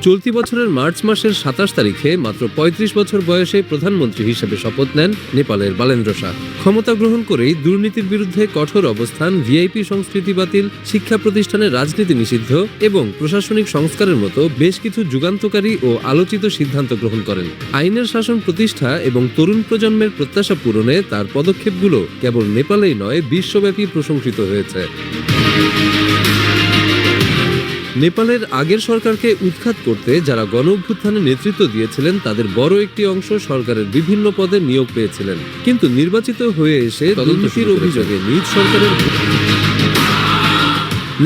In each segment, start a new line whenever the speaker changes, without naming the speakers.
চলতি বছরের মার্চ মাসের ২৭ তারিখে মাত্র ৩৫ বছর বয়সে প্রধানমন্ত্রী হিসেবে শপথ নেন নেপালের বালেন্দ্র শাহ। ক্ষমতা গ্রহণ করেই দুর্নীতির বিরুদ্ধে কঠোর অবস্থান, ভিআইপি সংস্কৃতি বাতিল, শিক্ষা প্রতিষ্ঠানে রাজনীতি নিষিদ্ধ এবং প্রশাসনিক সংস্কারের মতো বেশ কিছু যুগান্তকারী ও আলোচিত সিদ্ধান্ত গ্রহণ করেন। আইনের শাসন প্রতিষ্ঠা এবং তরুণ প্রজন্মের প্রত্যাশা পূরণে তার পদক্ষেপগুলো কেবল নেপালেই নয়, বিশ্বব্যাপী প্রশংসিত হয়েছে। নেপালের আগের সরকারকে উৎখাত করতে যারা গণঅভ্যুত্থানে নেতৃত্ব দিয়েছিলেন তাদের বড় একটি অংশ সরকারের বিভিন্ন পদে নিয়োগ পেয়েছিলেন, কিন্তু নির্বাচিত হয়ে এসে দুর্নীতির অভিযোগে নিজ সরকারের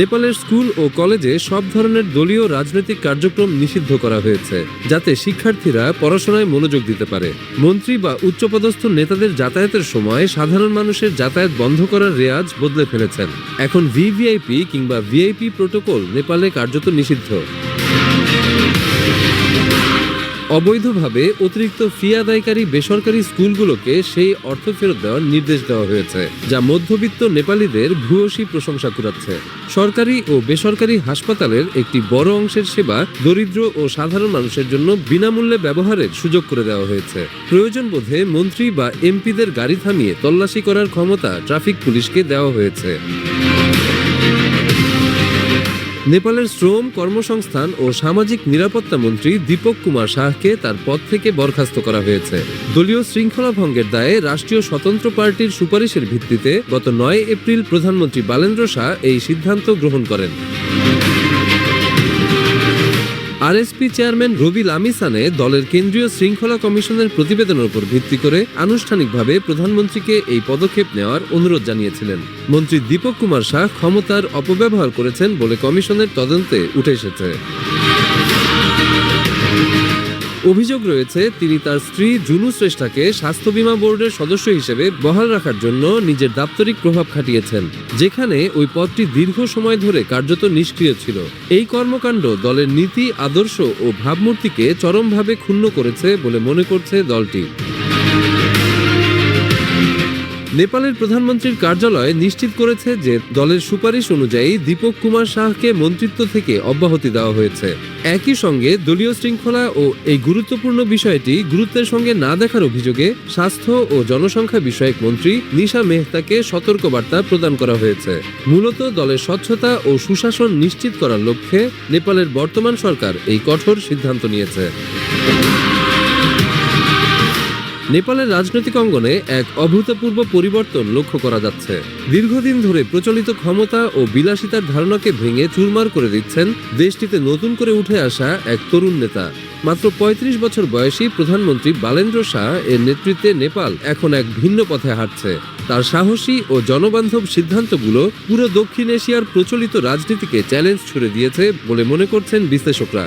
নেপালের স্কুল ও কলেজে সব ধরনের দলীয় রাজনৈতিক কার্যক্রম নিষিদ্ধ করা হয়েছে, যাতে শিক্ষার্থীরা পড়াশোনায় মনোযোগ দিতে পারে। মন্ত্রী বা উচ্চপদস্থ নেতাদের যাতায়াতের সময় সাধারণ মানুষের যাতায়াত বন্ধ করার রেওয়াজ বদলে ফেলেছেন। এখন ভিভিআইপি কিংবা ভিআইপি প্রোটোকল নেপালে কার্যত নিষিদ্ধ। অবৈধভাবে অতিরিক্ত ফি আদায়কারী বেসরকারি স্কুলগুলোকে সেই অর্থ ফেরত দেওয়ার নির্দেশ দেওয়া হয়েছে, যা মধ্যবিত্ত নেপালিদের ভূয়সী প্রশংসা কুড়াচ্ছে। সরকারি ও বেসরকারি হাসপাতালের একটি বড় অংশের সেবা দরিদ্র ও সাধারণ মানুষের জন্য বিনামূল্যে ব্যবহারের সুযোগ করে দেওয়া হয়েছে। প্রয়োজন বোধে মন্ত্রী বা এমপিদের গাড়ি থামিয়ে তল্লাশি করার ক্ষমতা ট্রাফিক পুলিশকে দেওয়া হয়েছে। নেপালের শ্রম, কর্মসংস্থান ও সামাজিক নিরাপত্তা মন্ত্রী দীপক কুমার শাহকে তার পদ থেকে বরখাস্ত করা হয়েছে। দলীয় শৃঙ্খলা ভঙ্গের দায়ে রাষ্ট্রীয় স্বতন্ত্র পার্টির সুপারিশের ভিত্তিতে গত ৯ এপ্রিল প্রধানমন্ত্রী বালেন্দ্র শাহ এই সিদ্ধান্ত গ্রহণ করেন। আরএসপি চেয়ারম্যান রবি লামিসানে দলের কেন্দ্রীয় শৃঙ্খলা কমিশনের প্রতিবেদনের উপর ভিত্তি করে আনুষ্ঠানিকভাবে প্রধানমন্ত্রীকে এই পদক্ষেপ নেওয়ার অনুরোধ জানিয়েছিলেন। মন্ত্রী দীপক কুমার শাহ ক্ষমতার অপব্যবহার করেছেন বলে কমিশনের তদন্তে উঠে এসেছে। অভিযোগ রয়েছে তিনি তার স্ত্রী জুনু শ্রেষ্ঠাকে স্বাস্থ্য বীমা বোর্ডের সদস্য হিসেবে বহাল রাখার জন্য নিজের দাপ্তরিক প্রভাব খাটিয়েছেন, যেখানে ওই পদটি দীর্ঘ সময় ধরে কার্যত নিষ্ক্রিয় ছিল। এই কর্মকাণ্ড দলের নীতি, আদর্শ ও ভাবমূর্তিকে চরমভাবে ক্ষুণ্ণ করেছে বলে মনে করছে দলটি। নেপালের প্রধানমন্ত্রীর কার্যালয় নিশ্চিত করেছে যে দলের সুপারিশ অনুযায়ী দীপক কুমার শাহকে মন্ত্রিত্ব থেকে অব্যাহতি দেওয়া হয়েছে। একই সঙ্গে দলীয় শৃঙ্খলা ও এই গুরুত্বপূর্ণ বিষয়টি গুরুত্বের সঙ্গে না দেখার অভিযোগে স্বাস্থ্য ও জনসংখ্যা বিষয়ক মন্ত্রী নিশা মেহতাকে সতর্কবার্তা প্রদান করা হয়েছে। মূলত দলের স্বচ্ছতা ও সুশাসন নিশ্চিত করার লক্ষ্যে নেপালের বর্তমান সরকার এই কঠোর সিদ্ধান্ত নিয়েছে। নেপালের রাজনৈতিক অঙ্গনে এক অভূতপূর্ব পরিবর্তন লক্ষ্য করা যাচ্ছে। দীর্ঘদিন ধরে প্রচলিত ক্ষমতা ও বিলাসিতার ধারণাকে ভেঙে চুরমার করে দিচ্ছেন দেশটিতে নতুন করে উঠে আসা এক তরুণ নেতা। মাত্র ৩৫ বছর বয়সী প্রধানমন্ত্রী বালেন্দ্র শাহ এর নেতৃত্বে নেপাল এখন এক ভিন্ন পথে হাঁটছে। তার সাহসী ও জনবান্ধব সিদ্ধান্তগুলো পুরো দক্ষিণ এশিয়ার প্রচলিত রাজনীতিকে চ্যালেঞ্জ ছুড়ে দিয়েছে বলে মনে করছেন বিশ্লেষকরা।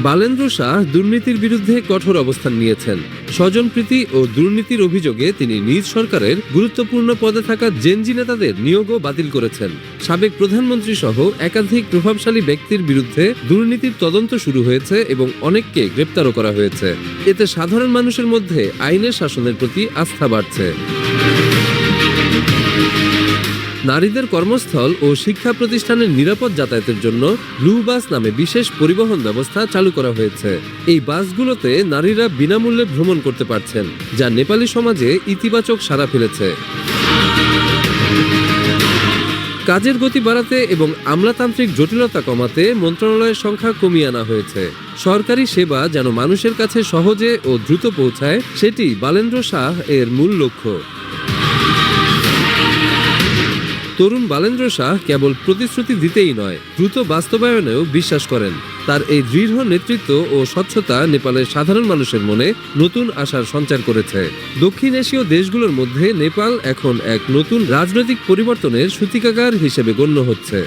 বালেন্দ্র শাহ দুর্নীতির বিরুদ্ধে কঠোর অবস্থান নিয়েছেন। স্বজনপ্রীতি ও দুর্নীতির অভিযোগে তিনি নিজ সরকারের গুরুত্বপূর্ণ পদে থাকা জেনজি নেতাদের নিয়োগও বাতিল করেছেন। সাবেক প্রধানমন্ত্রী সহ একাধিক প্রভাবশালী ব্যক্তির বিরুদ্ধে দুর্নীতির তদন্ত শুরু হয়েছে এবং অনেককে গ্রেপ্তারও করা হয়েছে। এতে সাধারণ মানুষের মধ্যে আইনের শাসনের প্রতি আস্থা বাড়ছে। নারীদের কর্মস্থল ও শিক্ষা প্রতিষ্ঠানের নিরাপদ যাতায়াতের জন্য ব্লু বাস নামে বিশেষ পরিবহন ব্যবস্থা চালু করা হয়েছে। এই বাসগুলোতে নারীরা বিনামূল্যে ভ্রমণ করতে পারছেন, যা নেপালি সমাজে ইতিবাচক সাড়া ফেলেছে। কাজের গতি বাড়াতে এবং আমলাতান্ত্রিক জটিলতা কমাতে মন্ত্রণালয়ের সংখ্যা কমিয়ে আনা হয়েছে। সরকারি সেবা যেন মানুষের কাছে সহজে ও দ্রুত পৌঁছায়, সেটি বালেন্দ্র শাহ এর মূল লক্ষ্য। তরুণ বালেন্দ্র শাহ কেবল প্রতিশ্রুতি দিতেই নয়, দ্রুত বাস্তবায়নেও বিশ্বাস করেন। তার এই দৃঢ় নেতৃত্ব ও স্বচ্ছতা নেপালের সাধারণ মানুষের মনে নতুন আশার সঞ্চার করেছে। দক্ষিণ এশীয় দেশগুলোর মধ্যে নেপাল এখন এক নতুন রাজনৈতিক পরিবর্তনের সূতিকাগার হিসেবে গণ্য হচ্ছে।